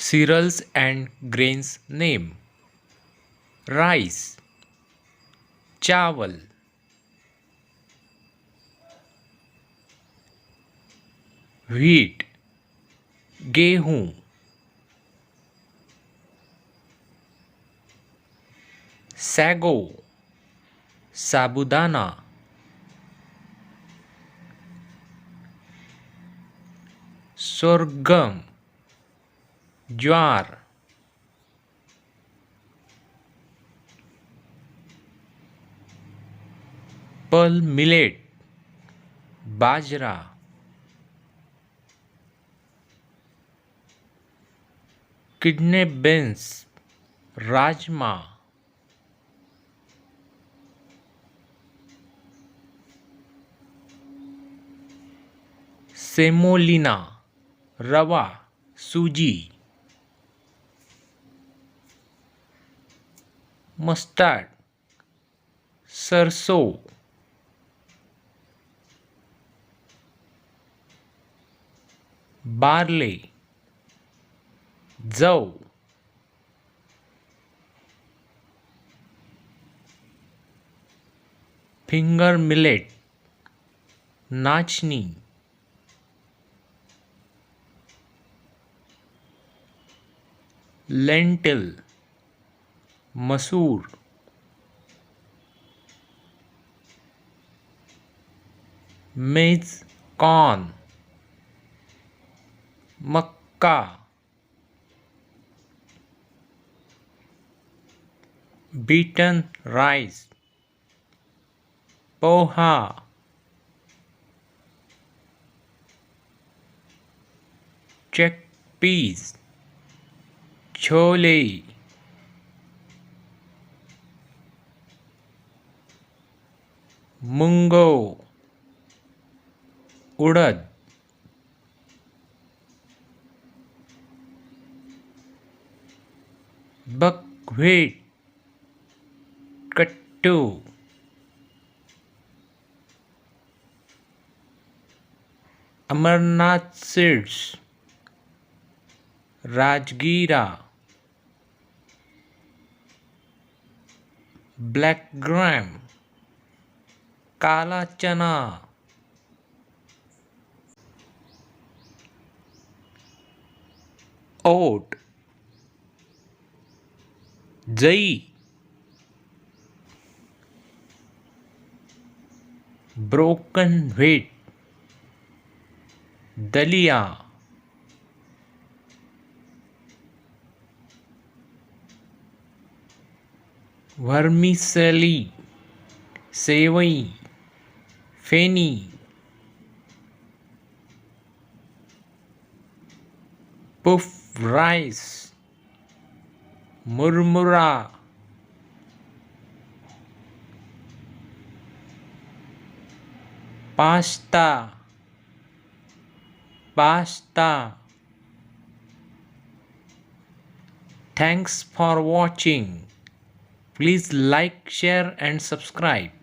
Cereals and grains name: rice, चावल, wheat, गेहूं, sago, साबूदाना, sorghum, ज्वार, pearl millet, बाजरा, kidney beans, rajma, semolina, रवा, सूजी, mustard, सरसों, बार्ले, जौ, फिंगर मिलेट, नाचनी, lentil, masoor, maize corn, makka, beaten rice, poha, chickpeas, chole, mung, urad, buckwheat, kuttu, amaranth seeds, rajgira, black gram, kala chana, oat, jai, broken wheat, daliya, vermicelli, sevai, feni, puffed rice, murmura, pasta, Thanks for watching. Please like, share and subscribe.